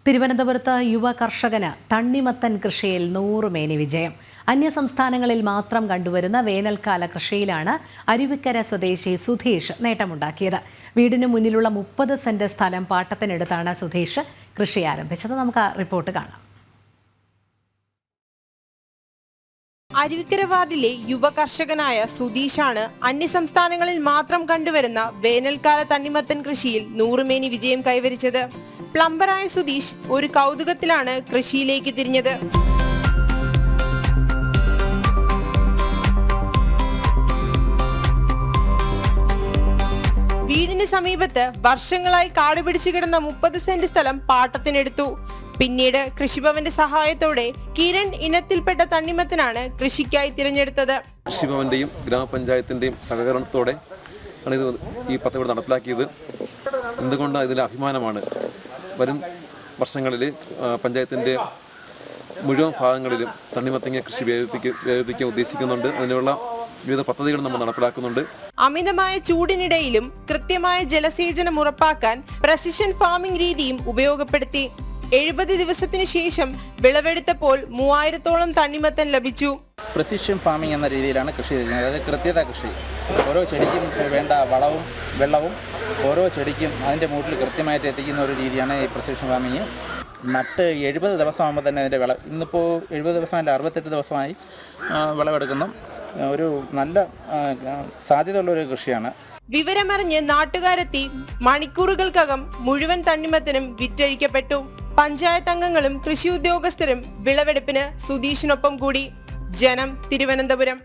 തിരുവനന്തപുരത്ത് യുവ കർഷകന് തണ്ണിമത്തൻ കൃഷിയിൽ 100 മേനി വിജയം. അന്യസംസ്ഥാനങ്ങളിൽ മാത്രം കണ്ടുവരുന്ന വേനൽക്കാല കൃഷിയിലാണ് അരുവിക്കര സ്വദേശി സുധീഷ് നേട്ടമുണ്ടാക്കിയത്. വീടിന് മുന്നിലുള്ള 30 സെന്റ് സ്ഥലം പാട്ടത്തിനെടുത്താണ് സുധീഷ് കൃഷി ആരംഭിച്ചത്. നമുക്ക് ആ റിപ്പോർട്ട് കാണാം. അരുവിക്കര വാർഡിലെ യുവ കർഷകനായ സുധീഷാണ് അന്യസംസ്ഥാനങ്ങളിൽ മാത്രം കണ്ടുവരുന്ന വേനൽക്കാല തണ്ണിമത്തൻ കൃഷിയിൽ 100 മേനി വിജയം കൈവരിച്ചത്. പ്ലംബറായ സുധീഷ് ഒരു കൗതുകത്തിലാണ് കൃഷിയിലേക്ക് തിരിഞ്ഞത്. വീടിന് സമീപത്ത് വർഷങ്ങളായി കാടുപിടിച്ചു കിടന്ന 30 സെന്റ് സ്ഥലം പാട്ടത്തിനെടുത്തു. പിന്നീട് കൃഷിഭവന്റെ സഹായത്തോടെ കിരൺ ഇനത്തിൽപ്പെട്ട തണ്ണിമത്തനാണ് കൃഷിക്കായി തിരഞ്ഞെടുത്തത്. കൃഷിഭവന്റെയും ഗ്രാമപഞ്ചായത്തിന്റെയും സഹകരണത്തോടെ ആണ് ഈ പദ്ധതി നടപ്പിലാക്കിയത്. എന്തുകൊണ്ടാണ് ഇതിൽ അഭിമാനമാണ്. വരും വർഷങ്ങളിൽ പഞ്ചായത്തിന്റെ മുഴുവൻ ഭാഗങ്ങളിലും തണ്ണിമത്തങ്ങ കൃഷി വ്യാപിപ്പിക്കാൻ ഉദ്ദേശിക്കുന്നുണ്ട്. അതിനുള്ള വിവിധ പദ്ധതികൾ നമ്മൾ നടപ്പിലാക്കുന്നുണ്ട്. അമിതമായ ചൂടിനിടയിലും കൃത്യമായ ജലസേചനം ഉറപ്പാക്കാൻ പ്രസിഷൻ ഫാമിംഗ് രീതിയും ഉപയോഗപ്പെടുത്തി. 70 ദിവസത്തിന് ശേഷം വിളവെടുത്തപ്പോൾ 3000-ഓളം തണ്ണിമത്തൻ ലഭിച്ചു. പ്രസിഷൻ ഫാമിംഗ് എന്ന രീതിയിലാണ് കൃഷി ചെയ്യുന്നത്. അതായത് കൃത്യത കൃഷി. ഓരോ ചെടിക്കും വേണ്ട വളവും വെള്ളവും ഓരോ ചെടിക്കും അതിൻ്റെ മൂട്ടിൽ കൃത്യമായിട്ട് എത്തിക്കുന്ന ഒരു രീതിയാണ് ഈ പ്രസിഷൻ ഫാമിങ്. നട്ട് 70 ദിവസമാകുമ്പോൾ തന്നെ അതിൻ്റെ ഇന്നിപ്പോൾ 70 ദിവസമല്ല 68 ദിവസമായി വിളവെടുക്കുന്നു. ഒരു നല്ല സാധ്യതയുള്ള ഒരു കൃഷിയാണ്. വിവരമറിഞ്ഞ് നാട്ടുകാരെത്തി മണിക്കൂറുകൾക്കകം മുഴുവൻ തണ്ണിമത്തനും വിറ്റഴിക്കപ്പെട്ടു. പഞ്ചായത്ത് അംഗങ്ങളും കൃഷി ഉദ്യോഗസ്ഥരും വിളവെടുപ്പിന് സുധീഷിനൊപ്പം കൂടി. ജനം, തിരുവനന്തപുരം.